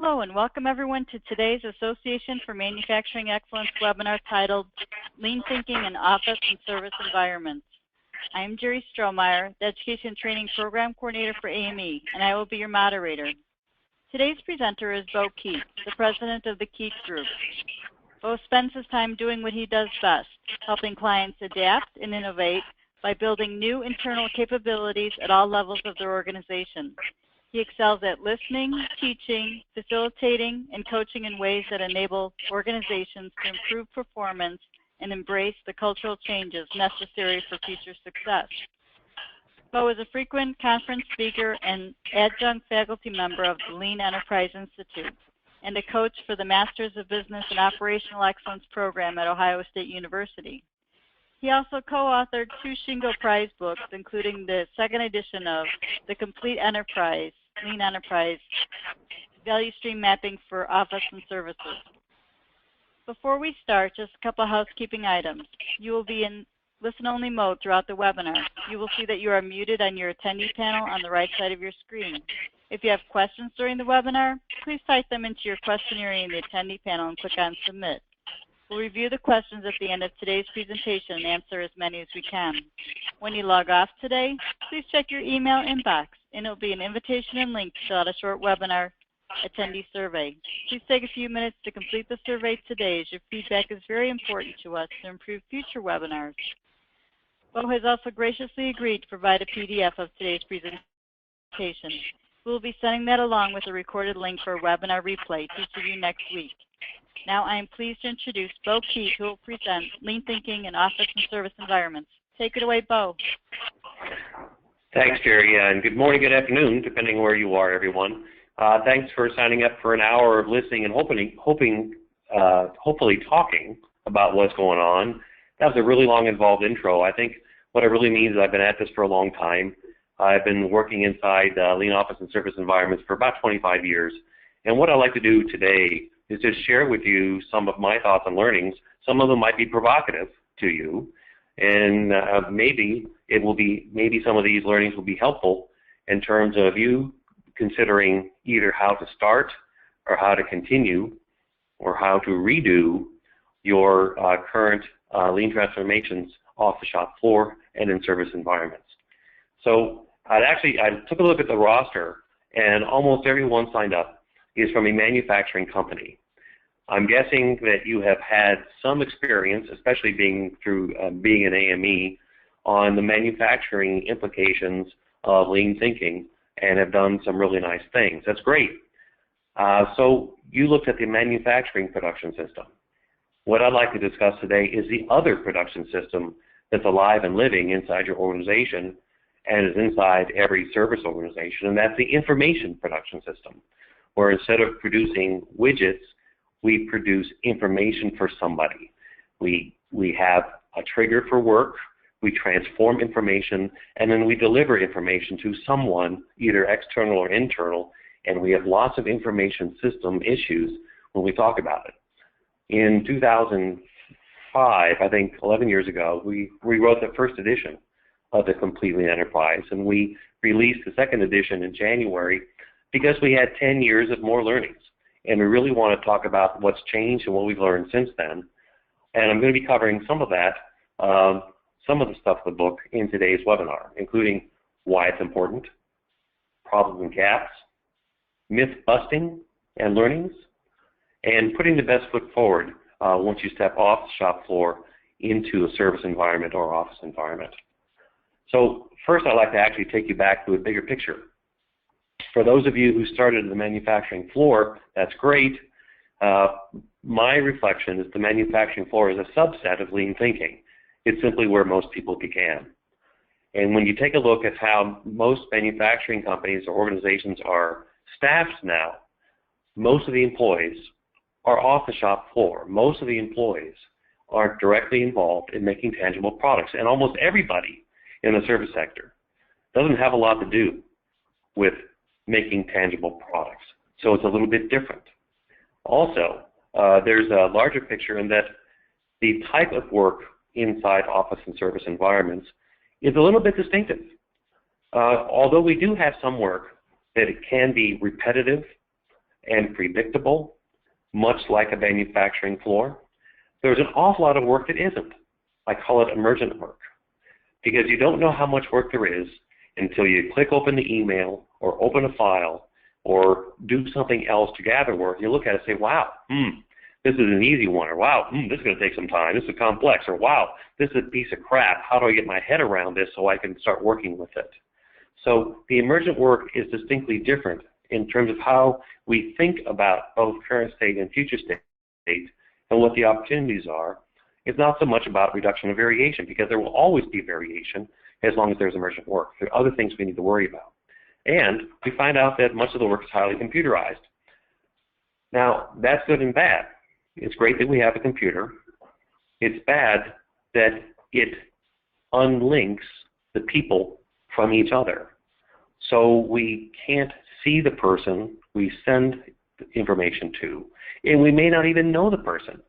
Hello and welcome everyone to today's Association for Manufacturing Excellence webinar titled Lean Thinking in Office and Service Environments. I am Jerry Strohmeyer, the Education Training Program Coordinator for AME, and I will be your moderator. Today's presenter is Beau Keyte, the president of the Keyte Group. Beau spends his time doing what he does best, helping clients adapt and innovate by building new internal capabilities at all levels of their organization. He excels at listening, teaching, facilitating, and coaching in ways that enable organizations to improve performance and embrace the cultural changes necessary for future success. Beau is a frequent conference speaker and adjunct faculty member of the Lean Enterprise Institute and a coach for the Masters of Business and Operational Excellence program at Ohio State University. He also co-authored 2 Shingo Prize books, including the second edition of The Complete Enterprise, Lean Enterprise, Value Stream Mapping for Office and Services. Before we start, just a couple housekeeping items. You will be in listen-only mode throughout the webinar. You will see that you are muted on your attendee panel on the right side of your screen. If you have questions during the webinar, please type them into your question area in the attendee panel and click on Submit. We'll review the questions at the end of today's presentation and answer as many as we can. When you log off today, please check your email inbox, and it will be an invitation and link to fill out a short webinar attendee survey. Please take a few minutes to complete the survey today, as your feedback is very important to us to improve future webinars. Beau has also graciously agreed to provide a PDF of today's presentation. We will be sending that along with a recorded link for a webinar replay to each of you next week. Now I am pleased to introduce Beau Keyte, who will present Lean Thinking in Office and Service Environments. Take it away, Beau. Thanks, Jerry, and good morning, good afternoon, depending where you are, everyone. Thanks for signing up for an hour of listening and hopefully talking about what's going on. That was a really long, involved intro. I think what it really means is I've been at this for a long time. I've been working inside Lean Office and Service Environments for about 25 years. And what I'd like to do today is just share with you some of my thoughts and learnings. Some of them might be provocative to you, and maybe some of these learnings will be helpful in terms of you considering either how to start or how to continue or how to redo your current lean transformations off the shop floor and in service environments. So I took a look at the roster, and almost everyone signed up is from a manufacturing company. I'm guessing that you have had some experience, especially being an AME, on the manufacturing implications of lean thinking and have done some really nice things. That's great. So you looked at the manufacturing production system. What I'd like to discuss today is the other production system that's alive and living inside your organization and is inside every service organization, and that's the information production system, where instead of producing widgets, we produce information for somebody. We have a trigger for work, we transform information, and then we deliver information to someone, either external or internal, and we have lots of information system issues when we talk about it. In 2005, I think 11 years ago, we wrote the first edition of the Complete Lean Enterprise, and we released the second edition in January because we had 10 years of more learnings. And we really want to talk about what's changed and what we've learned since then. And I'm going to be covering some of that, some of the stuff in the book in today's webinar, including why it's important, problems and gaps, myth busting and learnings, and putting the best foot forward once you step off the shop floor into a service environment or office environment. So first I'd like to actually take you back to a bigger picture. For those of you who started at the manufacturing floor, that's great. My reflection is the manufacturing floor is a subset of lean thinking. It's simply where most people began. And when you take a look at how most manufacturing companies or organizations are staffed now, most of the employees are off the shop floor. Most of the employees are directly involved in making tangible products. And almost everybody in the service sector doesn't have a lot to do with making tangible products. So it's a little bit different. Also, there's a larger picture in that the type of work inside office and service environments is a little bit distinctive. Although we do have some work that it can be repetitive, and predictable, much like a manufacturing floor. There's an awful lot of work that isn't. I call it emergent work, because you don't know how much work there is until you click open the email or open a file or do something else to gather work. You look at it and say, wow, this is an easy one, or wow, this is going to take some time, this is complex, or wow, this is a piece of crap. How do I get my head around this so I can start working with it? So the emergent work is distinctly different in terms of how we think about both current state and future state and what the opportunities are. It's not so much about reduction of variation, because there will always be variation as long as there's emergent work. There are other things we need to worry about. And we find out that much of the work is highly computerized. Now, that's good and bad. It's great that we have a computer. It's bad that it unlinks the people from each other. So we can't see the person we send information to, and we may not even know the person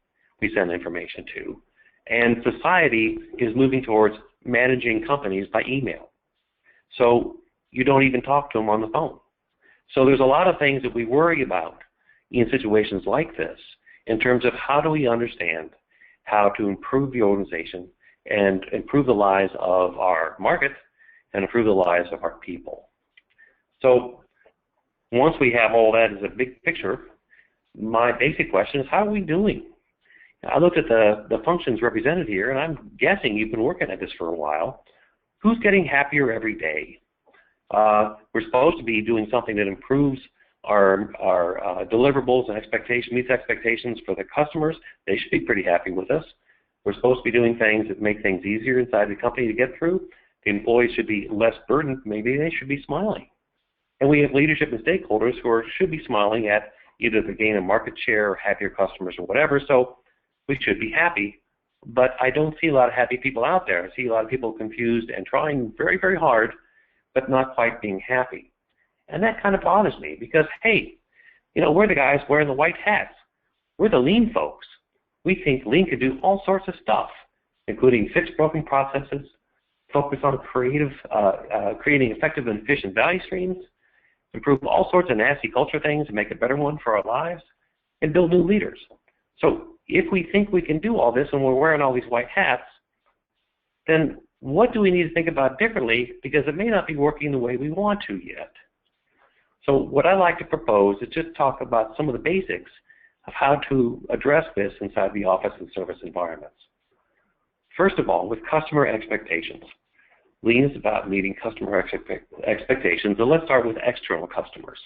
we send information to. And society is moving towards managing companies by email. So you don't even talk to them on the phone. So there's a lot of things that we worry about in situations like this in terms of how do we understand how to improve the organization and improve the lives of our market and improve the lives of our people. So once we have all that as a big picture, my basic question is, how are we doing? I looked at the functions represented here, and I'm guessing you've been working at this for a while. Who's getting happier every day? We're supposed to be doing something that improves our deliverables and meets expectations for the customers. They should be pretty happy with us. We're supposed to be doing things that make things easier inside the company to get through. The employees should be less burdened. Maybe they should be smiling. And we have leadership and stakeholders who should be smiling at either the gain of market share or happier customers or whatever. So we should be happy. But I don't see a lot of happy people out there. I see a lot of people confused and trying very, very hard, but not quite being happy. And that kind of bothers me because, hey, we're the guys wearing the white hats. We're the lean folks. We think lean can do all sorts of stuff, including fix broken processes, focus on creating effective and efficient value streams, improve all sorts of nasty culture things and make a better one for our lives, and build new leaders. So if we think we can do all this and we're wearing all these white hats, then what do we need to think about differently, because it may not be working the way we want to yet. So what I like to propose is just talk about some of the basics of how to address this inside the office and service environments. First of all, with customer expectations. Lean is about meeting customer expectations, and let's start with external customers.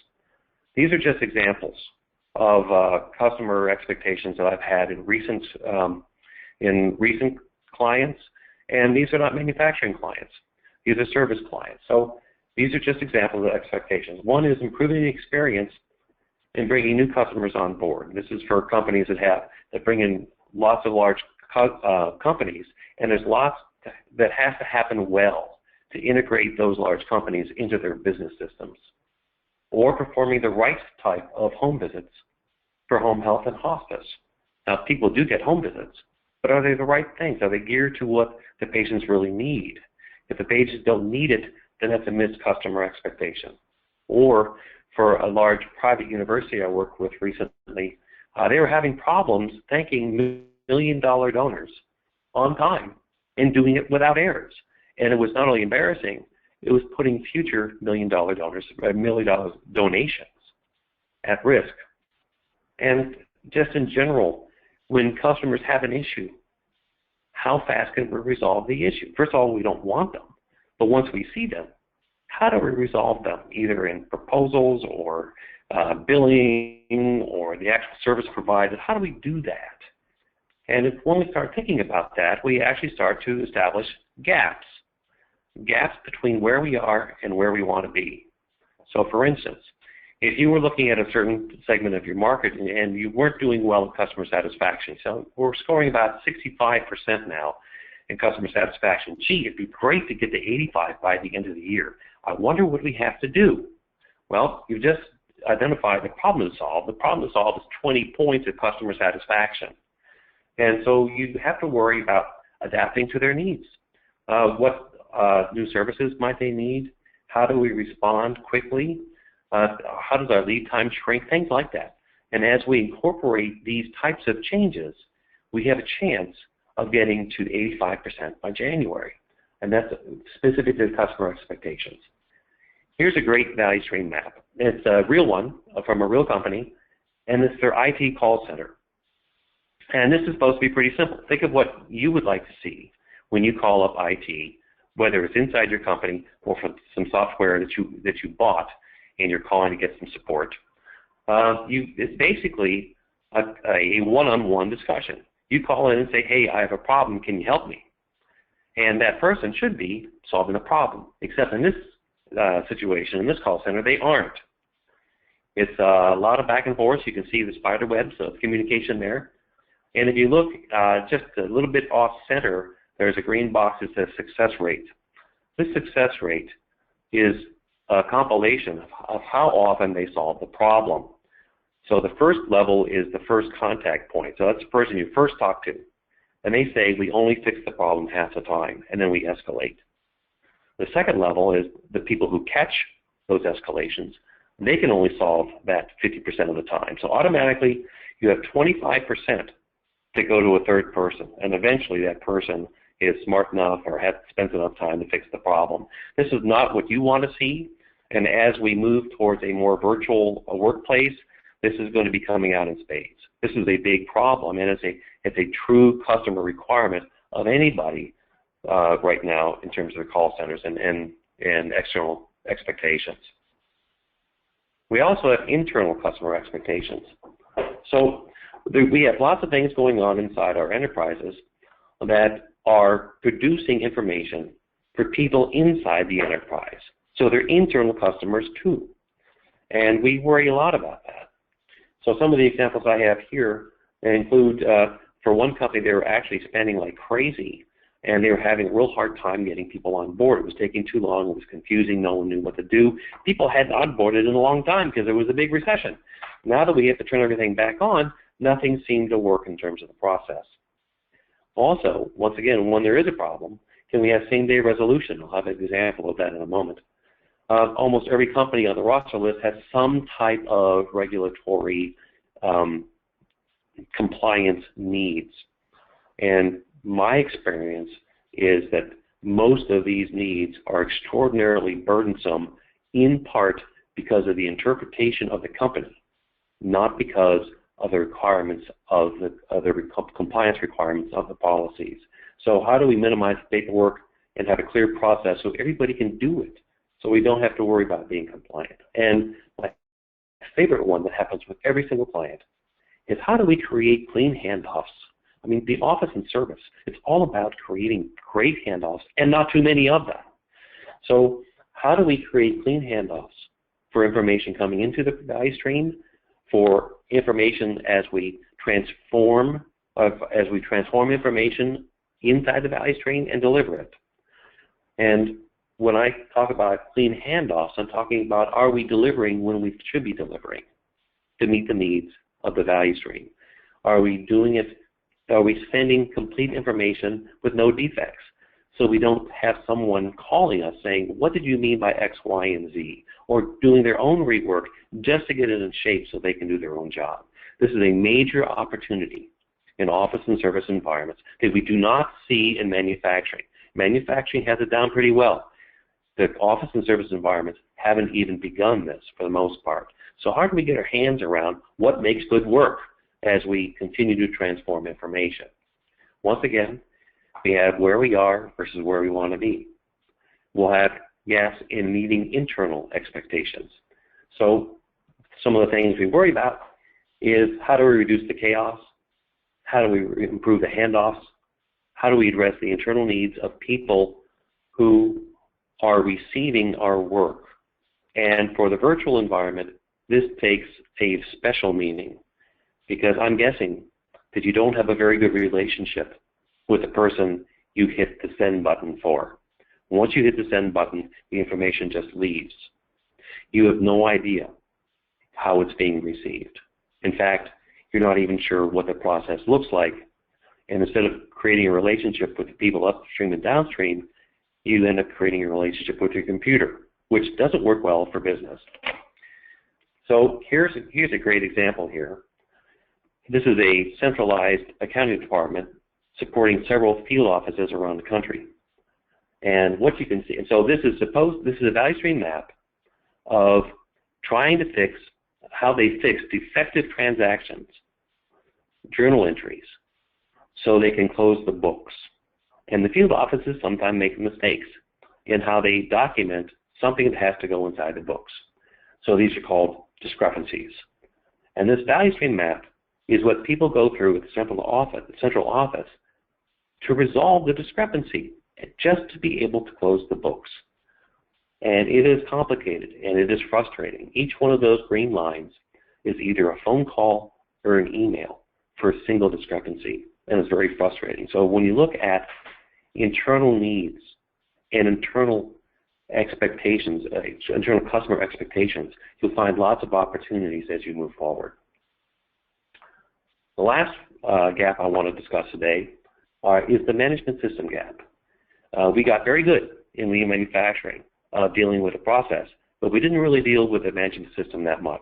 These are just examples of customer expectations that I've had in recent clients, and these are not manufacturing clients. These are service clients. So these are just examples of expectations. One is improving the experience in bringing new customers on board. This is for companies that bring in lots of large companies, and there's lots that has to happen well to integrate those large companies into their business systems, or performing the right type of home visits for home health and hospice. Now, people do get home visits, but are they the right things? Are they geared to what the patients really need? If the patients don't need it, then that's a missed customer expectation. Or for a large private university I worked with recently, they were having problems thanking million-dollar donors on time and doing it without errors. And it was not only embarrassing, it was putting future million-dollar donations at risk. And just in general, when customers have an issue, how fast can we resolve the issue? First of all, we don't want them. But once we see them, how do we resolve them, either in proposals or billing or the actual service provided? How do we do that? And when we start thinking about that, we actually start to establish gaps between where we are and where we want to be. So for instance, if you were looking at a certain segment of your market and you weren't doing well in customer satisfaction, so we're scoring about 65% now in customer satisfaction. Gee, it'd be great to get to 85 by the end of the year. I wonder what we have to do. Well, you just identified the problem to solve. The problem to solve is 20 points of customer satisfaction. And so you have to worry about adapting to their needs. What new services might they need? How do we respond quickly? How does our lead time shrink? Things like that. And as we incorporate these types of changes, we have a chance of getting to 85% by January. And that's specific to customer expectations. Here's a great value stream map. It's a real one from a real company, and it's their IT call center. And this is supposed to be pretty simple. Think of what you would like to see when you call up IT, whether it's inside your company or for some software that you bought and you're calling to get some support. It's basically a one-on-one discussion. You call in and say, hey, I have a problem, can you help me? And that person should be solving a problem, except in this situation, in this call center, they aren't. It's a lot of back and forth. You can see the spider webs of communication there. And if you look just a little bit off center, there's a green box that says success rate. This success rate is a compilation of how often they solve the problem. So the first level is the first contact point. So that's the person you first talk to. And they say, we only fix the problem half the time, and then we escalate. The second level is the people who catch those escalations. They can only solve that 50% of the time. So automatically, you have 25% to go to a third person, and eventually that person is smart enough or has spent enough time to fix the problem. This is not what you want to see, and as we move towards a more virtual workplace, this is going to be coming out in spades. This is a big problem, and it's a true customer requirement of anybody right now in terms of the call centers and external expectations. We also have internal customer expectations. So we have lots of things going on inside our enterprises that are producing information for people inside the enterprise. So they're internal customers too. And we worry a lot about that. So some of the examples I have here include, for one company, they were actually spending like crazy, and they were having a real hard time getting people on board. It was taking too long. It was confusing. No one knew what to do. People hadn't onboarded in a long time because there was a big recession. Now that we have to turn everything back on, nothing seemed to work in terms of the process. Also, once again, when there is a problem, can we have same-day resolution? I'll have an example of that in a moment. Almost every company on the roster list has some type of regulatory compliance needs. And my experience is that most of these needs are extraordinarily burdensome, in part because of the interpretation of the company, not because of the requirements of the compliance requirements of the policies. So how do we minimize paperwork and have a clear process so everybody can do it, so we don't have to worry about being compliant? And my favorite one that happens with every single client is, how do we create clean handoffs? I mean, the office and service, it's all about creating great handoffs and not too many of them. So how do we create clean handoffs for information coming into the value stream, for information as we transform information inside the value stream and deliver it? And when I talk about clean handoffs, I'm talking about, are we delivering when we should be delivering to meet the needs of the value stream? Are we doing it? Are we sending complete information with no defects, so we don't have someone calling us saying, what did you mean by X, Y, and Z? Or doing their own rework just to get it in shape so they can do their own job. This is a major opportunity in office and service environments that we do not see in manufacturing. Manufacturing has it down pretty well. The office and service environments haven't even begun this for the most part. So how do we get our hands around what makes good work as we continue to transform information? Once again, we have where we are versus where we want to be. We'll have gaps in meeting internal expectations. So some of the things we worry about is, how do we reduce the chaos? How do we improve the handoffs? How do we address the internal needs of people who are receiving our work? And for the virtual environment, this takes a special meaning, because I'm guessing that you don't have a very good relationship with the person you hit the send button for. Once you hit the send button, the information just leaves. You have no idea how it's being received. In fact, you're not even sure what the process looks like. And instead of creating a relationship with the people upstream and downstream, you end up creating a relationship with your computer, which doesn't work well for business. So here's a great example here. This is a centralized accounting department supporting several field offices around the country. And what you can see, and so this is a value stream map of trying to fix how they fix defective transactions, journal entries, so they can close the books. And the field offices sometimes make mistakes in how they document something that has to go inside the books. So these are called discrepancies. And this value stream map is what people go through with the central office to resolve the discrepancy, just to be able to close the books. And it is complicated, and it is frustrating. Each one of those green lines is either a phone call or an email for a single discrepancy, and it's very frustrating. So when you look at internal needs and internal expectations, internal customer expectations, you'll find lots of opportunities as you move forward. The last gap I want to discuss today is the management system gap. We got very good in lean manufacturing dealing with the process, but we didn't really deal with the management system that much.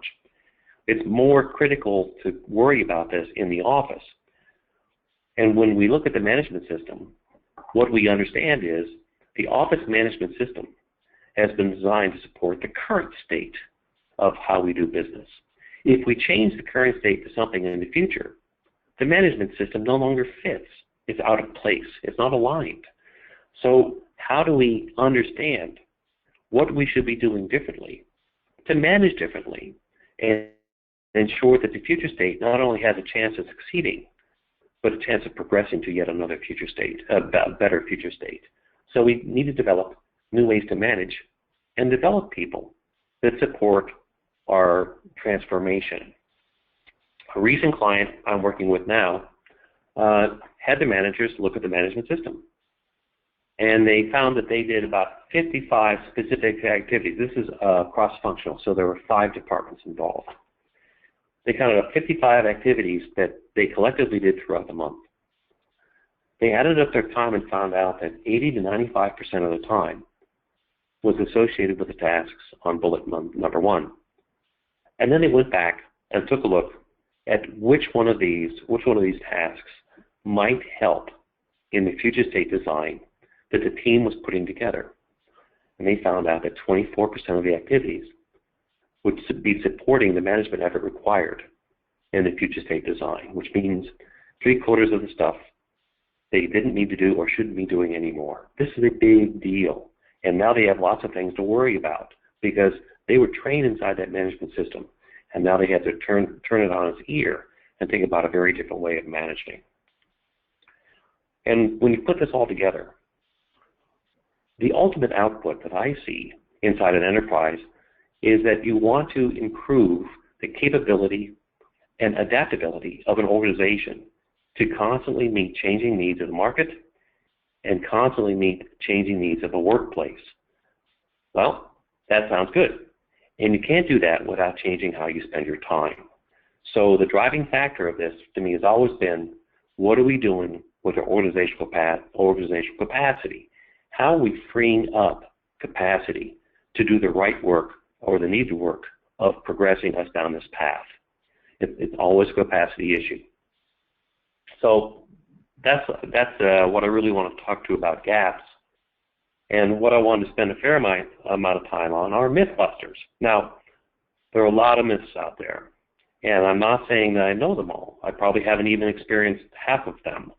It's more critical to worry about this in the office. And when we look at the management system, what we understand is the office management system has been designed to support the current state of how we do business. If we change the current state to something in the future, the management system no longer fits. It's out of place. It's not aligned. So how do we understand what we should be doing differently to manage differently and ensure that the future state not only has a chance of succeeding, but a chance of progressing to yet another future state, a better future state. So we need to develop new ways to manage and develop people that support our transformation. A recent client I'm working with now had the managers look at the management system. And they found that they did about 55 specific activities. This is cross-functional, so there were 5 departments involved. They counted up 55 activities that they collectively did throughout the month. They added up their time and found out that 80 to 95% of the time was associated with the tasks on bullet number 1. And then they went back and took a look at which one of these tasks might help in the future state design that the team was putting together. And they found out that 24% of the activities would be supporting the management effort required in the future state design, which means 3/4 of the stuff they didn't need to do or shouldn't be doing anymore. This is a big deal. And now they have lots of things to worry about because they were trained inside that management system. And now they have to turn it on its ear and think about a very different way of managing. And when you put this all together, the ultimate output that I see inside an enterprise is that you want to improve the capability and adaptability of an organization to constantly meet changing needs of the market and constantly meet changing needs of the workplace. Well, that sounds good. And you can't do that without changing how you spend your time. So the driving factor of this to me has always been, what are we doing with our organizational capacity? How are we freeing up capacity to do the right work or the needed work of progressing us down this path? It's always a capacity issue. So that's what I really want to talk to about gaps. And what I wanted to spend a fair amount of time on are Mythbusters. Now, there are a lot of myths out there, and I'm not saying that I know them all. I probably haven't even experienced half of them.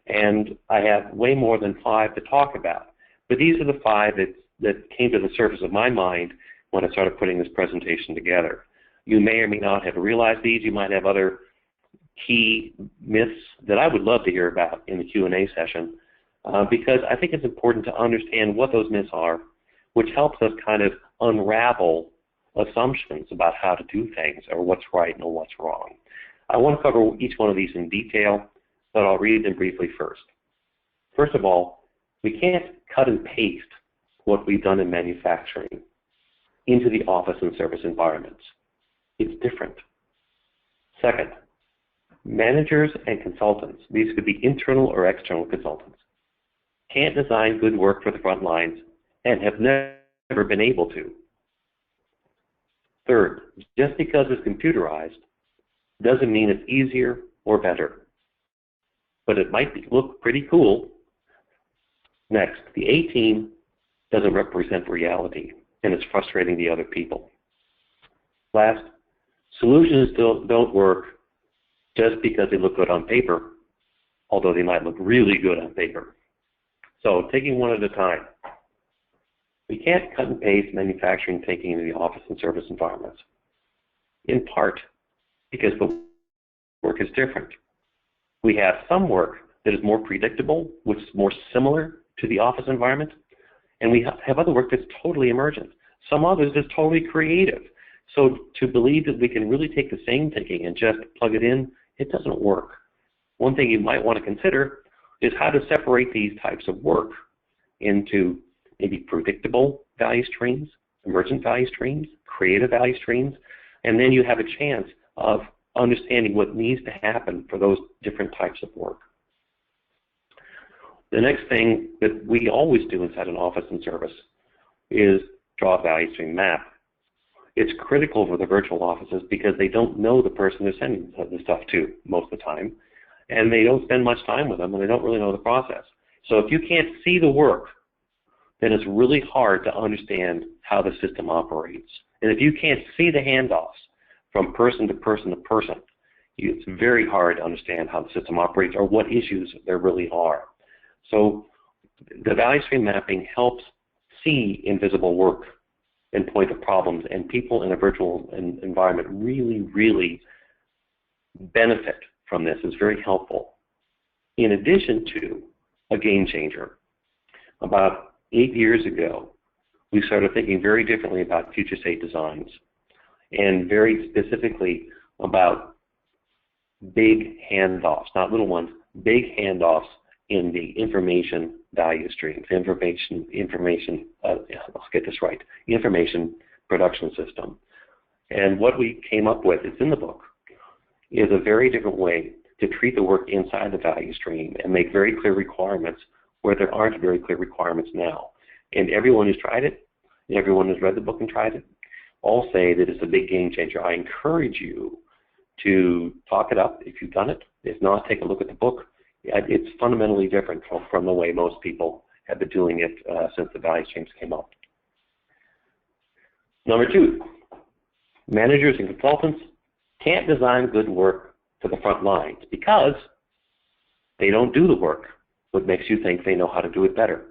And I have way more than 5 to talk about. But these are the 5 that came to the surface of my mind when I started putting this presentation together. You may or may not have realized these. You might have other key myths that I would love to hear about in the Q&A session because I think it's important to understand what those myths are, which helps us kind of unravel assumptions about how to do things or what's right and what's wrong. I want to cover each one of these in detail, but I'll read them briefly first. First of all, we can't cut and paste what we've done in manufacturing into the office and service environments. It's different. Second, managers and consultants, these could be internal or external consultants, can't design good work for the front lines and have never been able to. Third, just because it's computerized doesn't mean it's easier or better, but it might look pretty cool. Next, the A team doesn't represent reality, and it's frustrating the other people. Last, solutions don't work just because they look good on paper, although they might look really good on paper. So taking one at a time. We can't cut and paste manufacturing thinking into the office and service environments, in part because the work is different. We have some work that is more predictable, which is more similar to the office environment, and we have other work that's totally emergent. Some others is totally creative. So to believe that we can really take the same thinking and just plug it in, it doesn't work. One thing you might want to consider is how to separate these types of work into maybe predictable value streams, emergent value streams, creative value streams, and then you have a chance of understanding what needs to happen for those different types of work. The next thing that we always do inside an office and service is draw a value stream map. It's critical for the virtual offices because they don't know the person they're sending the stuff to most of the time, and they don't spend much time with them, and they don't really know the process. So if you can't see the work, then it's really hard to understand how the system operates. And if you can't see the handoffs from person to person to person, it's very hard to understand how the system operates or what issues there really are. So the value stream mapping helps see invisible work and point to problems, and people in a virtual environment really benefit from this. It's very helpful. In addition to a game changer, about 8 years ago, we started thinking very differently about future state designs, and very specifically about big handoffs, not little ones, big handoffs in the information value streams, information production system. And what we came up with, it's in the book, is a very different way to treat the work inside the value stream and make very clear requirements where there aren't very clear requirements now. And everyone who's tried it, everyone who's read the book and tried it, all say that it's a big game changer. I encourage you to talk it up if you've done it. If not, take a look at the book. It's fundamentally different from the way most people have been doing it since the value streams came up. Number 2, managers and consultants can't design good work to the front lines because they don't do the work. What makes you think they know how to do it better?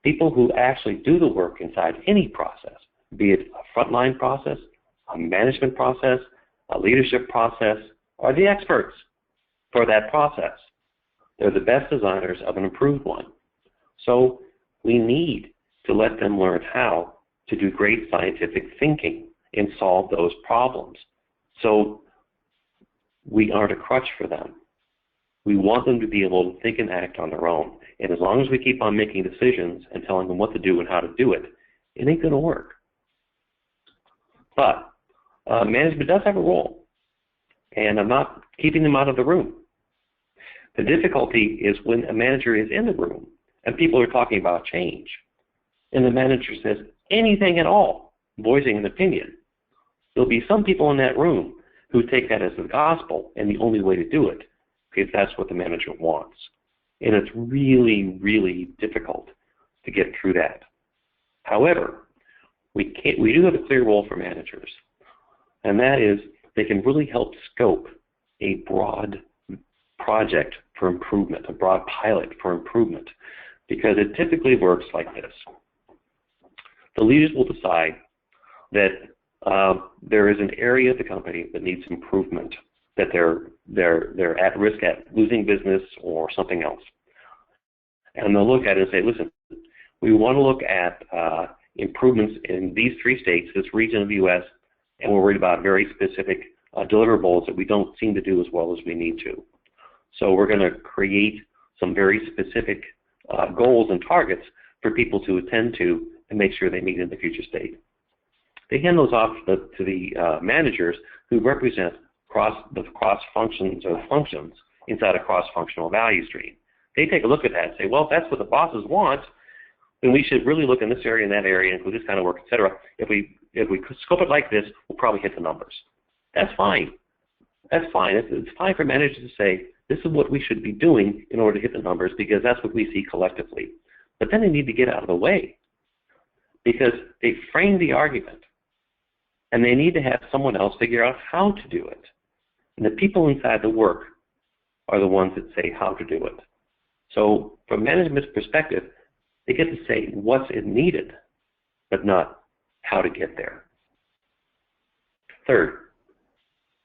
People who actually do the work inside any process, be it a frontline process, a management process, a leadership process, are the experts for that process. They're the best designers of an improved one. So we need to let them learn how to do great scientific thinking and solve those problems. So we aren't a crutch for them. We want them to be able to think and act on their own. And as long as we keep on making decisions and telling them what to do and how to do it, it ain't going to work. But management does have a role, and I'm not keeping them out of the room. The difficulty is when a manager is in the room and people are talking about change, and the manager says anything at all, voicing an opinion. There'll be some people in that room who take that as the gospel and the only way to do it, because that's what the manager wants. And it's really difficult to get through that. However, we do have a clear role for managers, and that is they can really help scope a broad project for improvement, a broad pilot for improvement, because it typically works like this. The leaders will decide that there is an area of the company that needs improvement, that they're at risk at losing business or something else. And they'll look at it and say, listen, we want to look at improvements in these 3 states, this region of the U.S., and we're worried about very specific deliverables that we don't seem to do as well as we need to. So we're going to create some very specific goals and targets for people to attend to and make sure they meet in the future state. They hand those off to the managers who represent the cross functions or functions inside a cross-functional value stream. They take a look at that and say, well, if that's what the bosses want, then we should really look in this area and that area and include this kind of work, etc. If we if we scope it like this, we'll probably hit the numbers. That's fine. That's fine. It's fine for managers to say, this is what we should be doing in order to hit the numbers because that's what we see collectively. But then they need to get out of the way because they frame the argument and they need to have someone else figure out how to do it. And the people inside the work are the ones that say how to do it. So from management's perspective, they get to say what's needed, but not how to get there. Third,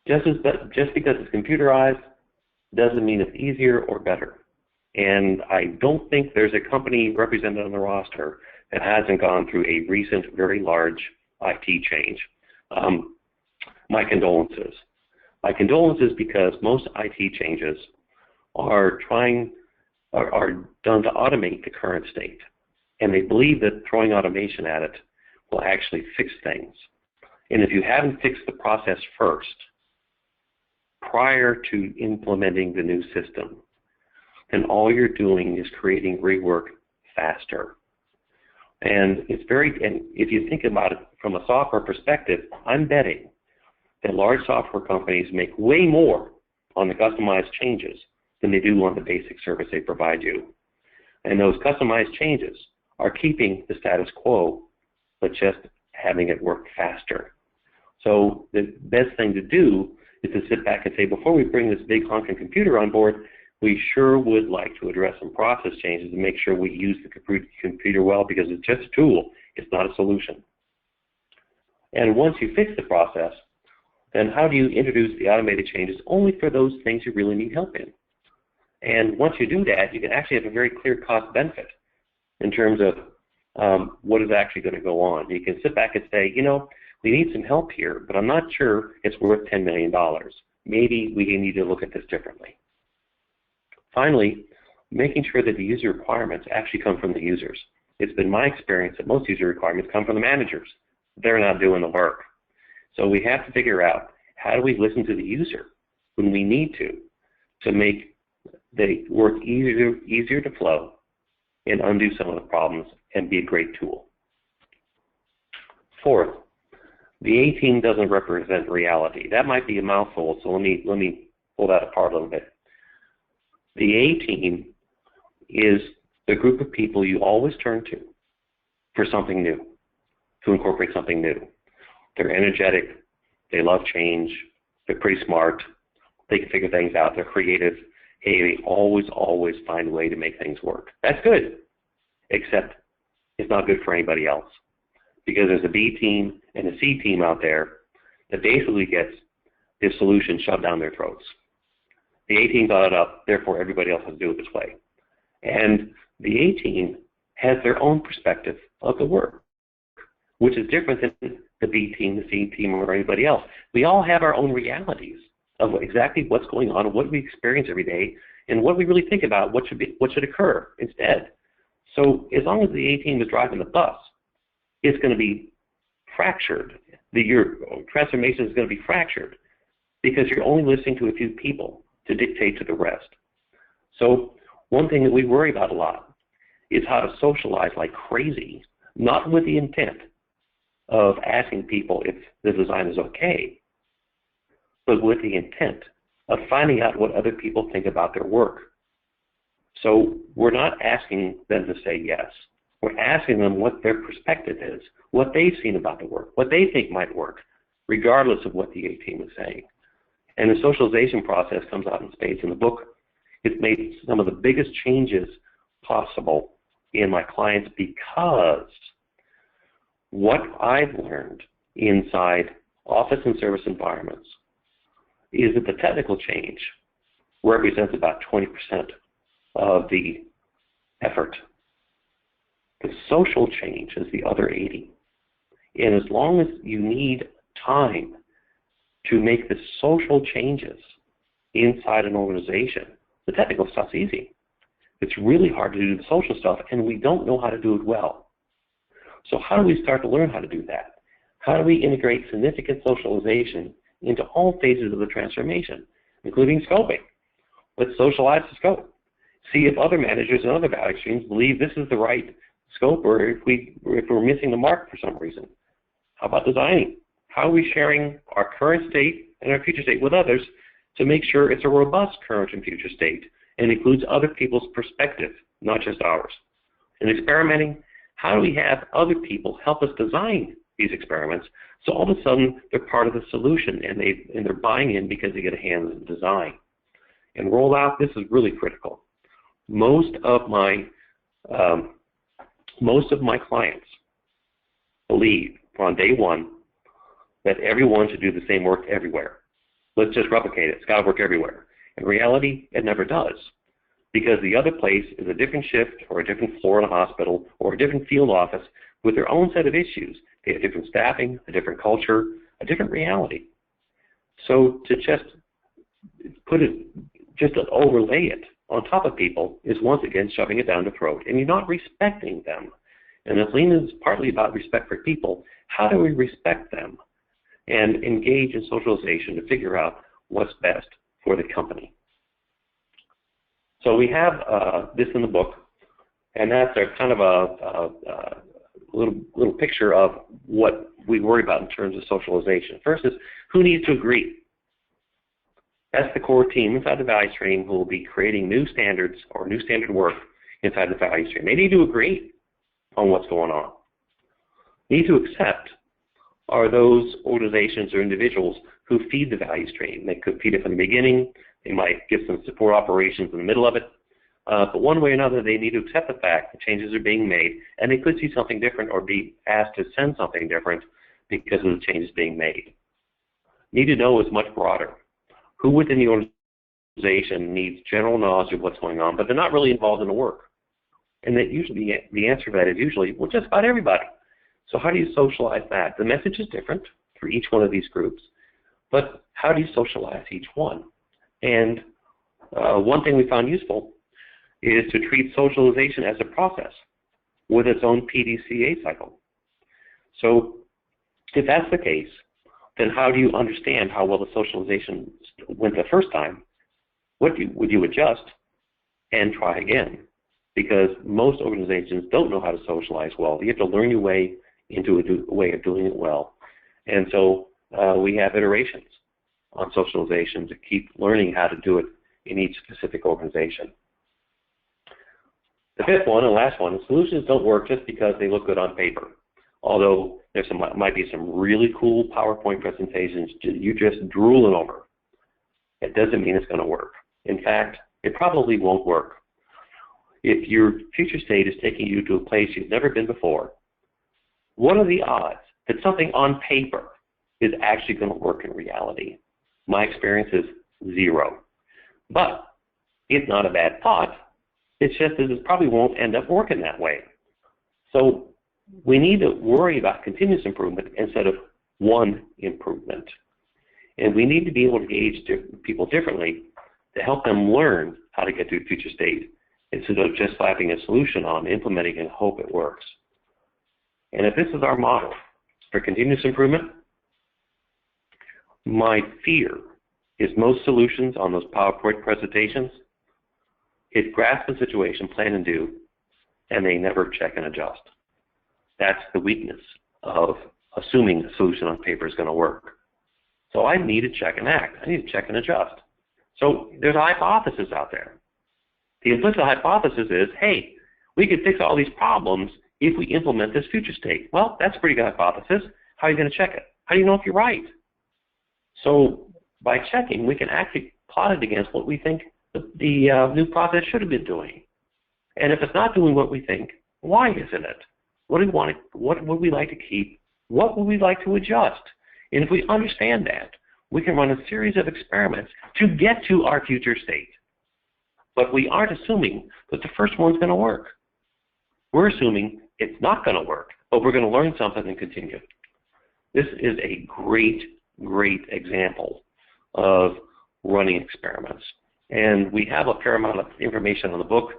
just because it's computerized doesn't mean it's easier or better. And I don't think there's a company represented on the roster that hasn't gone through a recent, very large IT change. My condolences. My condolences because most IT changes are done to automate the current state. And they believe that throwing automation at it will actually fix things. And if you haven't fixed the process first, prior to implementing the new system, then all you're doing is creating rework faster. And if you think about it from a software perspective, I'm betting that large software companies make way more on the customized changes than they do on the basic service they provide you. And those customized changes are keeping the status quo, but just having it work faster. So the best thing to do is to sit back and say, before we bring this big honking computer on board, we sure would like to address some process changes and make sure we use the computer well because it's just a tool, it's not a solution. And once you fix the process, then how do you introduce the automated changes only for those things you really need help in? And once you do that, you can actually have a very clear cost benefit in terms of what is actually going to go on. You can sit back and say, you know, we need some help here, but I'm not sure it's worth $10 million. Maybe we need to look at this differently. Finally, making sure that the user requirements actually come from the users. It's been my experience that most user requirements come from the managers. They're not doing the work. So we have to figure out how do we listen to the user when we need to make the work easier to flow and undo some of the problems and be a great tool. Fourth, the A team doesn't represent reality. That might be a mouthful, so let me pull that apart a little bit. The A team is the group of people you always turn to for something new, to incorporate something new. They're energetic, they love change, they're pretty smart, they can figure things out, they're creative. Hey, they always find a way to make things work. That's good, except it's not good for anybody else because there's a B team and a C team out there that basically gets this solution shoved down their throats. The A team thought it up, therefore everybody else has to do it this way. And the A team has their own perspective of the work, which is different than the B team, the C team, or anybody else. We all have our own realities of exactly what's going on, what we experience every day, and what we really think about what should occur instead. So as long as the A team is driving the bus, it's going to be fractured. Your transformation is going to be fractured because you're only listening to a few people to dictate to the rest. So one thing that we worry about a lot is how to socialize like crazy, not with the intent of asking people if the design is okay, but with the intent of finding out what other people think about their work. So we're not asking them to say yes. We're asking them what their perspective is, what they've seen about the work, what they think might work, regardless of what the A team is saying. And the socialization process comes out in spades in the book. It's made some of the biggest changes possible in my clients because what I've learned inside office and service environments is that the technical change represents about 20% of the effort. The social change is the other 80%. And as long as you need time to make the social changes inside an organization, the technical stuff's easy. It's really hard to do the social stuff, and we don't know how to do it well. So how do we start to learn how to do that? How do we integrate significant socialization into all phases of the transformation, including scoping? Let's socialize the scope. See if other managers and other value streams believe this is the right scope or if we're missing the mark for some reason. How about designing? How are we sharing our current state and our future state with others to make sure it's a robust current and future state and includes other people's perspective, not just ours? In experimenting, how do we have other people help us design these experiments so all of a sudden they're part of the solution and they're buying in because they get a hand in the design? And rollout, this is really critical. Most of my clients believe on day one that everyone should do the same work everywhere. Let's just replicate it. It's got to work everywhere. In reality, it never does, because the other place is a different shift or a different floor in a hospital or a different field office with their own set of issues. They have different staffing, a different culture, a different reality. So to just to overlay it on top of people is once again shoving it down the throat, and you're not respecting them. And if Lean is partly about respect for people, how do we respect them and engage in socialization to figure out what's best for the company? So we have this in the book, and that's a kind of a little picture of what we worry about in terms of socialization. First is, who needs to agree? That's the core team inside the value stream who will be creating new standards or new standard work inside the value stream. They need to agree on what's going on. Need to accept are those organizations or individuals who feed the value stream. They could feed it from the beginning. They might give some support operations in the middle of it. But one way or another, they need to accept the fact that changes are being made, and they could see something different or be asked to send something different because of the changes being made. Need to know is much broader. Who within the organization needs general knowledge of what's going on, but they're not really involved in the work? And that usually the answer to that is usually, well, just about everybody. So how do you socialize that? The message is different for each one of these groups, but how do you socialize each one? And one thing we found useful is to treat socialization as a process with its own PDCA cycle. So if that's the case, then how do you understand how well the socialization went the first time? Would you adjust and try again? Because most organizations don't know how to socialize well. You have to learn your way into a way of doing it well. And so we have iterations on socialization to keep learning how to do it in each specific organization. The fifth one and last one is solutions don't work just because they look good on paper. Although there might be some really cool PowerPoint presentations you just drooling over. It doesn't mean it's going to work. In fact, it probably won't work. If your future state is taking you to a place you've never been before, what are the odds that something on paper is actually going to work in reality? My experience is 0. But it's not a bad thought. It's just that it probably won't end up working that way. So we need to worry about continuous improvement instead of one improvement. And we need to be able to gauge people differently to help them learn how to get to a future state instead of just slapping a solution on, implementing and hope it works. And if this is our model for continuous improvement, my fear is most solutions on those PowerPoint presentations, it grasp the situation, plan and do, and they never check and adjust. That's the weakness of assuming a solution on paper is going to work. So I need to check and act. I need to check and adjust. So there's a hypothesis out there. The implicit hypothesis is, hey, we could fix all these problems if we implement this future state. Well, that's a pretty good hypothesis. How are you going to check it? How do you know if you're right? So by checking, we can actually plot it against what we think the new process should have been doing. And if it's not doing what we think, why isn't it? What do we want? What would we like to keep? What would we like to adjust? And if we understand that, we can run a series of experiments to get to our future state. But we aren't assuming that the first one's going to work. We're assuming it's not going to work, but we're going to learn something and continue. This is a great, great example of running experiments. And we have a fair amount of information on the book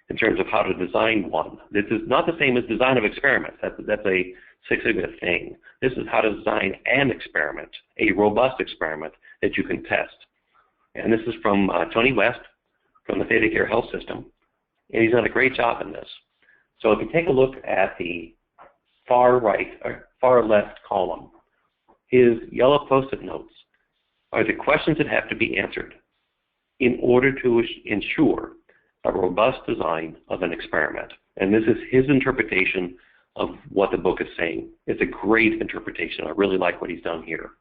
in terms of how to design one. This is not the same as design of experiments. That's a Six Sigma thing. This is how to design an experiment, a robust experiment that you can test. And this is from Tony West from the Theta Care Health System, and he's done a great job in this. So if you take a look at the far right or far left column, his yellow Post-it notes are the questions that have to be answered in order to ensure a robust design of an experiment. And this is his interpretation of what the book is saying. It's a great interpretation. I really like what he's done here.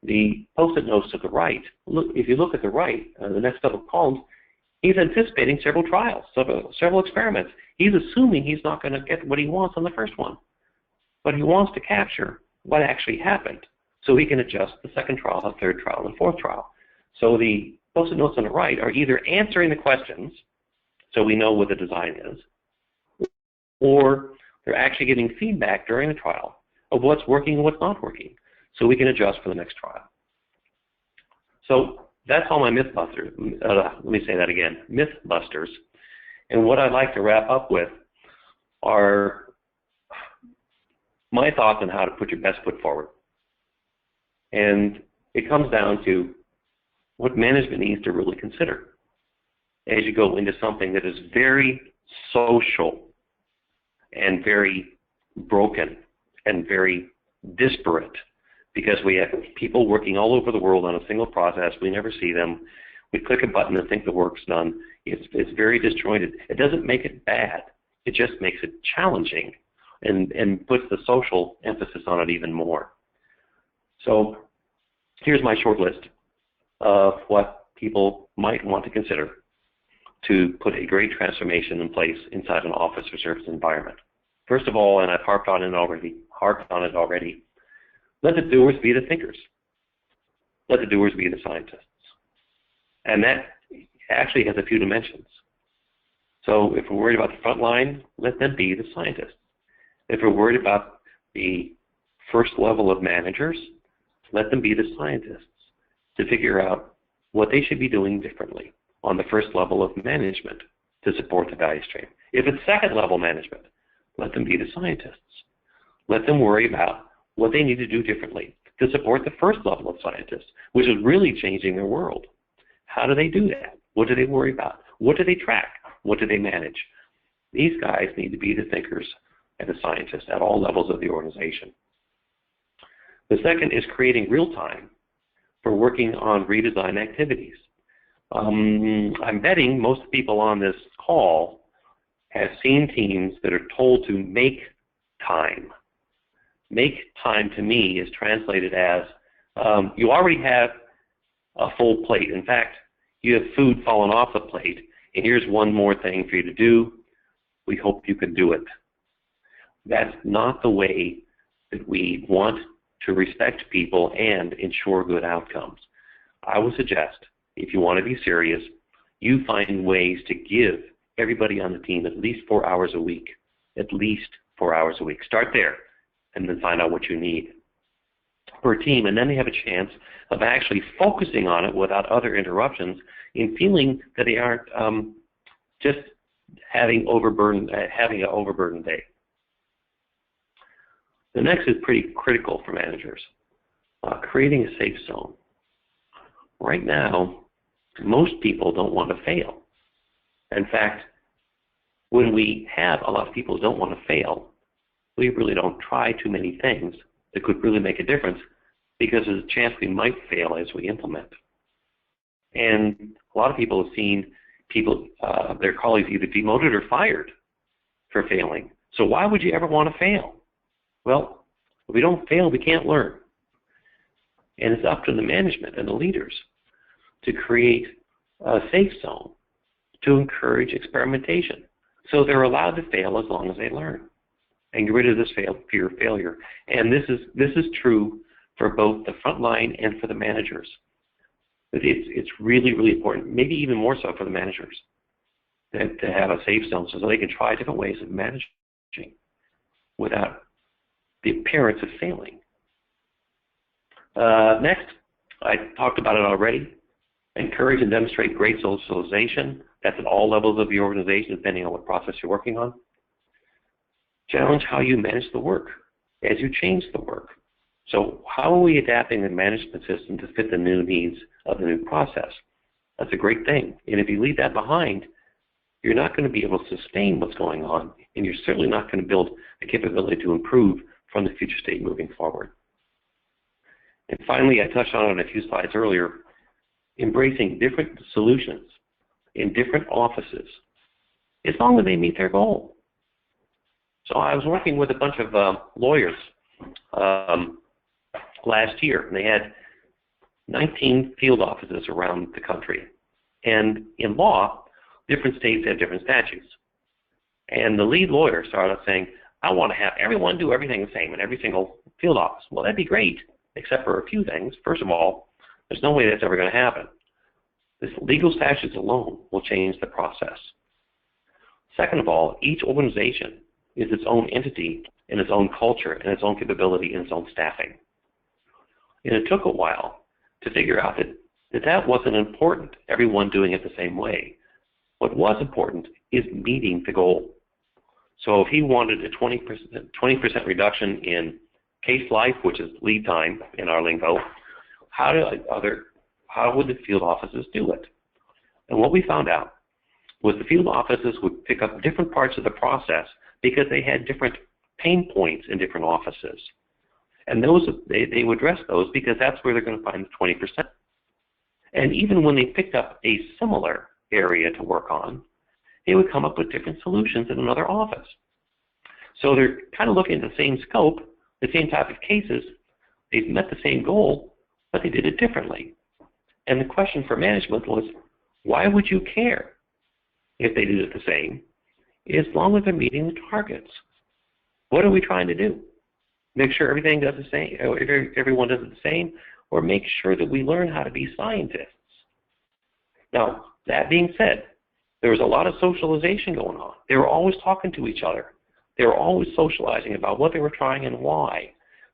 The Post-it notes to the right, if you look at the right, the next couple of columns, he's anticipating several trials, several experiments. He's assuming he's not going to get what he wants on the first one, but he wants to capture what actually happened so he can adjust the second trial, the third trial, and the fourth trial. So the Post-it notes on the right are either answering the questions, so we know what the design is, or they're actually getting feedback during the trial of what's working and what's not working, so we can adjust for the next trial. So that's all my Mythbusters. Let me say that again, Mythbusters. And what I'd like to wrap up with are my thoughts on how to put your best foot forward. And it comes down to what management needs to really consider as you go into something that is very social and very broken and very disparate, because we have people working all over the world on a single process. We never see them. We click a button and think the work's done. It's very disjointed. It doesn't make it bad. It just makes it challenging and puts the social emphasis on it even more. So here's my short list of what people might want to consider to put a great transformation in place inside an office or service environment. First of all, and I've harped on it already, let the doers be the thinkers. Let the doers be the scientists. And that actually has a few dimensions. So if we're worried about the front line, let them be the scientists. If we're worried about the first level of managers, let them be the scientists to figure out what they should be doing differently on the first level of management to support the value stream. If it's second level management, let them be the scientists. Let them worry about what they need to do differently to support the first level of scientists, which is really changing their world. How do they do that? What do they worry about? What do they track? What do they manage? These guys need to be the thinkers and the scientists at all levels of the organization. The second is creating real time for working on redesign activities. I'm betting most people on this call have seen teams that are told to make time. Make time to me is translated as you already have a full plate. In fact, you have food falling off the plate, and here's one more thing for you to do. We hope you can do it. That's not the way that we want to respect people and ensure good outcomes. I would suggest, if you want to be serious, you find ways to give everybody on the team at least 4 hours a week. At least 4 hours a week. Start there, and then find out what you need per team, and then they have a chance of actually focusing on it without other interruptions in feeling that they aren't just having an overburdened day. The next is pretty critical for managers, creating a safe zone. Right now, most people don't want to fail. In fact, when we have a lot of people who don't want to fail, we really don't try too many things that could really make a difference, because there's a chance we might fail as we implement. And a lot of people have seen people, their colleagues either demoted or fired for failing. So why would you ever want to fail? Well, if we don't fail, we can't learn. And it's up to the management and the leaders to create a safe zone to encourage experimentation. So they're allowed to fail as long as they learn and get rid of this fear of failure. And this is true for both the front line and for the managers. It's really, really important, maybe even more so for the managers, to have a safe zone so they can try different ways of managing without the appearance of failing. Next, I talked about it already. Encourage and demonstrate great socialization. That's at all levels of the organization, depending on what process you're working on. Challenge how you manage the work as you change the work. So how are we adapting the management system to fit the new needs of the new process? That's a great thing. And if you leave that behind, you're not going to be able to sustain what's going on, and you're certainly not going to build a capability to improve from the future state moving forward. And finally, I touched on it a few slides earlier, embracing different solutions in different offices, as long as they meet their goal. So I was working with a bunch of lawyers last year, and they had 19 field offices around the country. And in law, different states have different statutes. And the lead lawyer started saying, I want to have everyone do everything the same in every single field office. Well, that'd be great, except for a few things. First of all, there's no way that's ever going to happen. This legal statutes alone will change the process. Second of all, each organization is its own entity and its own culture and its own capability and its own staffing. And it took a while to figure out that wasn't important, everyone doing it the same way. What was important is meeting the goal. So if he wanted a 20% reduction in case life, which is lead time in our lingo, how would the field offices do it? And what we found out was the field offices would pick up different parts of the process because they had different pain points in different offices. And they would address those because that's where they're going to find the 20%. And even when they picked up a similar area to work on, they would come up with different solutions in another office. So they're kind of looking at the same scope, the same type of cases. They've met the same goal, but they did it differently. And the question for management was, why would you care if they did it the same, as long as they're meeting the targets? What are we trying to do? Make sure everything does the same, or everyone does it the same, or make sure that we learn how to be scientists? Now, that being said, there was a lot of socialization going on. They were always talking to each other. They were always socializing about what they were trying and why.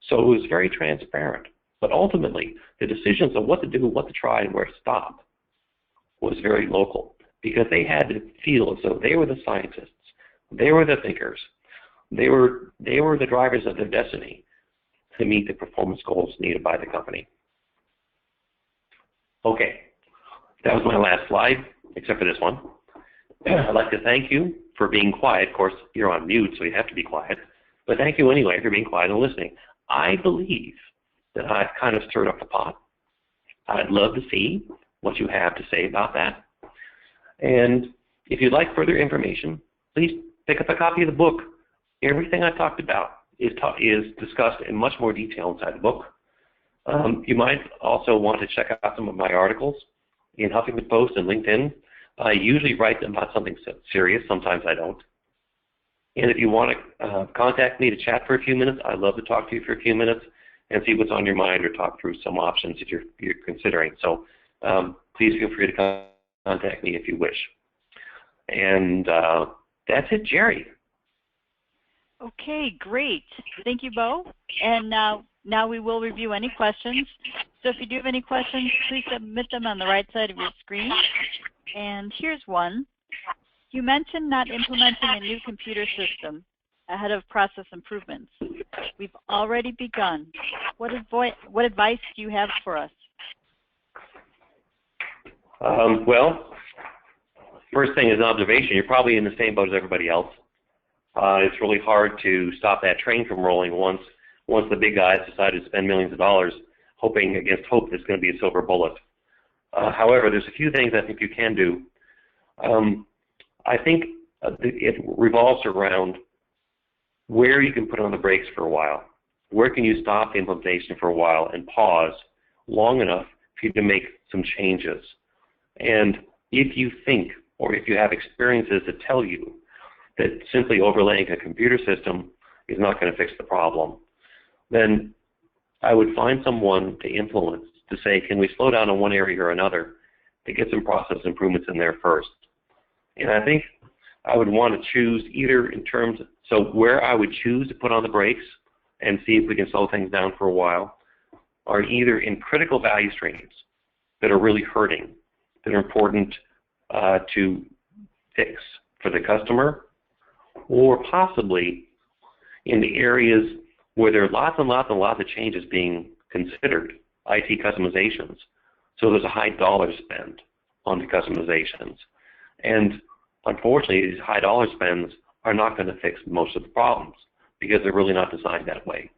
So it was very transparent. But ultimately, the decisions of what to do, what to try, and where to stop was very local, because they had to feel as though they were the scientists, they were the thinkers, they were the drivers of their destiny to meet the performance goals needed by the company. Okay, that was my last slide, except for this one. I'd like to thank you for being quiet. Of course, you're on mute, so you have to be quiet. But thank you anyway for being quiet and listening. I believe that I've kind of stirred up the pot. I'd love to see what you have to say about that. And if you'd like further information, please pick up a copy of the book. Everything I talked about is discussed in much more detail inside the book. You might also want to check out some of my articles in Huffington Post and LinkedIn. I usually write about something serious. Sometimes I don't. And if you want to contact me to chat for a few minutes, I'd love to talk to you for a few minutes and see what's on your mind or talk through some options that you're considering. So please feel free to contact me if you wish. And that's it, Jerry. Okay, great. Thank you, Beau. And now we will review any questions. So if you do have any questions, please submit them on the right side of your screen. And here's one. You mentioned not implementing a new computer system ahead of process improvements. We've already begun. What advice do you have for us? Well, first thing is an observation. You're probably in the same boat as everybody else. It's really hard to stop that train from rolling once the big guys decide to spend millions of dollars hoping against hope there's going to be a silver bullet. However, there's a few things I think you can do. I think it revolves around where you can put on the brakes for a while. Where can you stop the implementation for a while and pause long enough for you to make some changes? And if you think, or if you have experiences that tell you that simply overlaying a computer system is not going to fix the problem, then I would find someone to influence to say, can we slow down in one area or another to get some process improvements in there first? And I think I would want to choose either in terms of, so where I would choose to put on the brakes and see if we can slow things down for a while, are either in critical value streams that are really hurting, that are important to fix for the customer, or possibly in the areas where there are lots and lots and lots of changes being considered, IT customizations. So there's a high dollar spend on the customizations. And Unfortunately, these high dollar spends are not going to fix most of the problems because they're really not designed that way.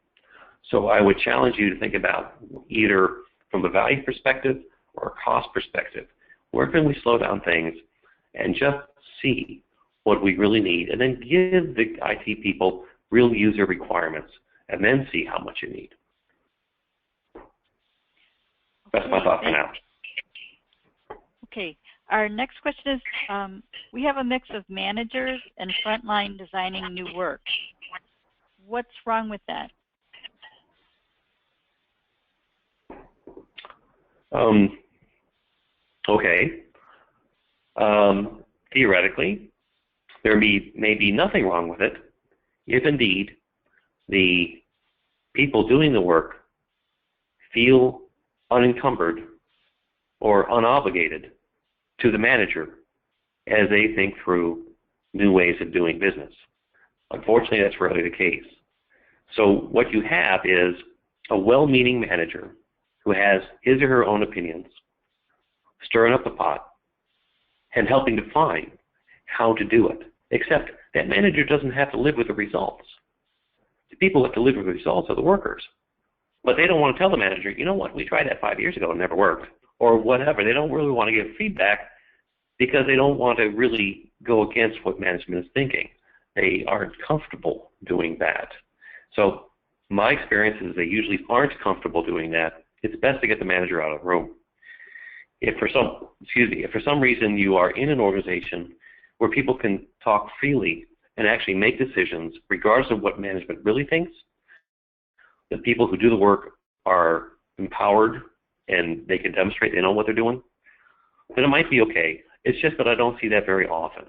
So I would challenge you to think about either from a value perspective or a cost perspective. Where can we slow down things and just see what we really need, and then give the IT people real user requirements, and then see how much you need. That's my thought for now. Okay. Our next question is, we have a mix of managers and frontline designing new work. What's wrong with that? Okay. Theoretically, there may be nothing wrong with it if indeed the people doing the work feel unencumbered or unobligated to the manager as they think through new ways of doing business. Unfortunately, that's rarely the case. So what you have is a well-meaning manager who has his or her own opinions, stirring up the pot, and helping define how to do it. Except that manager doesn't have to live with the results. The people who have to live with the results are the workers. But they don't want to tell the manager, you know what, we tried that 5 years ago and it never worked, or whatever. They don't really want to give feedback because they don't want to really go against what management is thinking. They aren't comfortable doing that. So my experience is they usually aren't comfortable doing that. It's best to get the manager out of the room. If for some reason you are in an organization where people can talk freely and actually make decisions regardless of what management really thinks, the people who do the work are empowered and they can demonstrate they know what they're doing, then it might be okay. It's just that I don't see that very often.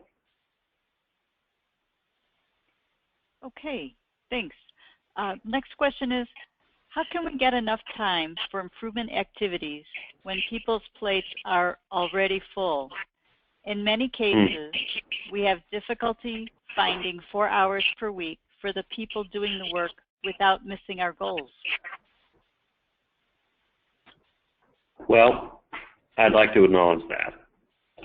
Okay, thanks. Next question is, how can we get enough time for improvement activities when people's plates are already full? In many cases, we have difficulty finding 4 hours per week for the people doing the work without missing our goals. Well, I'd like to acknowledge that.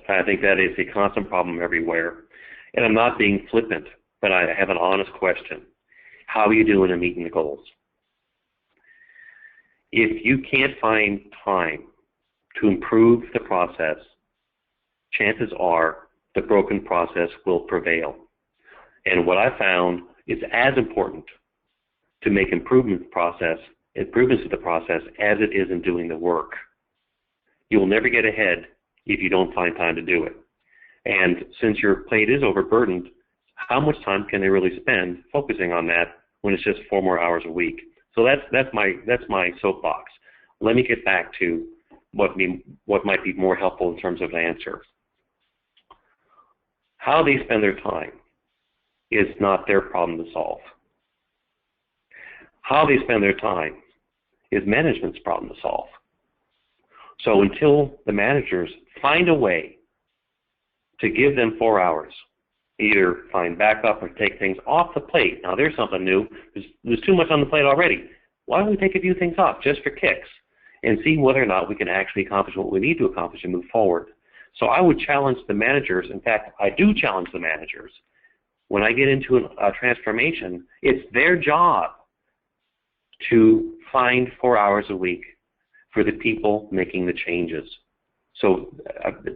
I think that is a constant problem everywhere. And I'm not being flippant, but I have an honest question. How are you doing in meeting the goals? If you can't find time to improve the process, chances are the broken process will prevail. And what I found is as important to make improvements to the process as it is in doing the work. You will never get ahead if you don't find time to do it. And since your plate is overburdened, how much time can they really spend focusing on that when it's just 4 more hours a week? So that's my soapbox. Let me get back to what might be more helpful in terms of an answer. How they spend their time is not their problem to solve. How they spend their time is management's problem to solve. So until the managers find a way to give them 4 hours, either find backup or take things off the plate. Now there's something new. There's too much on the plate already. Why don't we take a few things off just for kicks and see whether or not we can actually accomplish what we need to accomplish and move forward? So I would challenge the managers. In fact, I do challenge the managers. When I get into a transformation, it's their job to find 4 hours a week for the people making the changes. So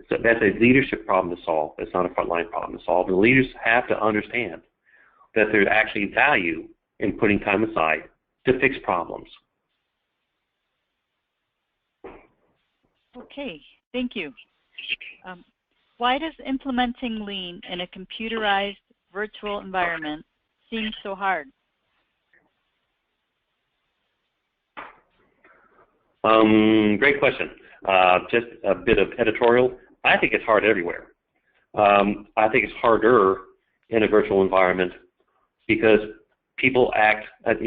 that's a leadership problem to solve. It's not a frontline problem to solve. The leaders have to understand that there's actually value in putting time aside to fix problems. Okay, thank you. Why does implementing Lean in a computerized virtual environment seem so hard? Great question. Just a bit of editorial. I think it's hard everywhere. I think it's harder in a virtual environment because people act as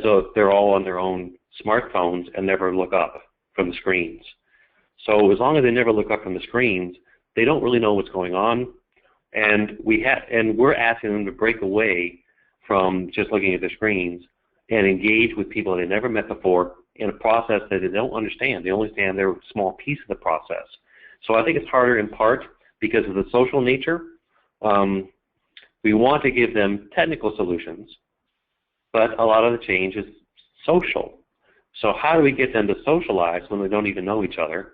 though they're all on their own smartphones and never look up from the screens. So as long as they never look up from the screens, they don't really know what's going on. And we're asking them to break away from just looking at the screens and engage with people they never met before in a process that they don't understand. They only understand their small piece of the process. So I think it's harder in part because of the social nature, We want to give them technical solutions, but a lot of the change is social. So how do we get them to socialize when they don't even know each other?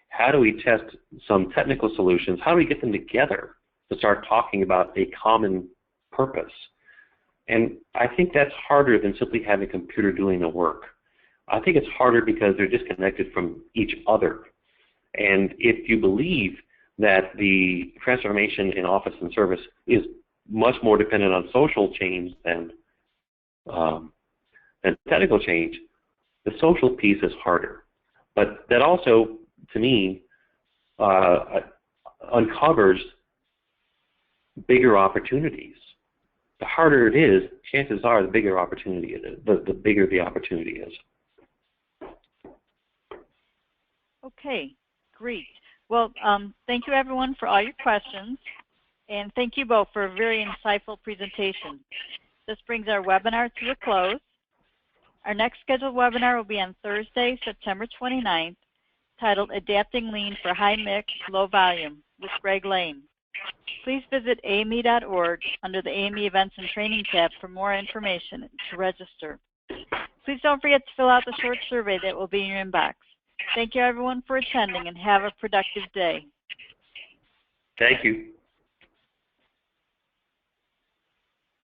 How do we test some technical solutions? How do we get them together to start talking about a common purpose? And I think that's harder than simply having a computer doing the work. I think it's harder because they're disconnected from each other. And if you believe that the transformation in office and service is much more dependent on social change than technical change, the social piece is harder. But that also, to me, uncovers bigger opportunities. The harder it is, chances are the bigger opportunity it is, the bigger the opportunity is. Okay, great. Well, thank you everyone for all your questions, and thank you both for a very insightful presentation. This brings our webinar to a close. Our next scheduled webinar will be on Thursday, September 29th, titled Adapting Lean for High Mix, Low Volume with Greg Lane. Please visit AME.org under the AME Events and Training tab for more information to register. Please don't forget to fill out the short survey that will be in your inbox. Thank you everyone for attending and have a productive day. Thank you.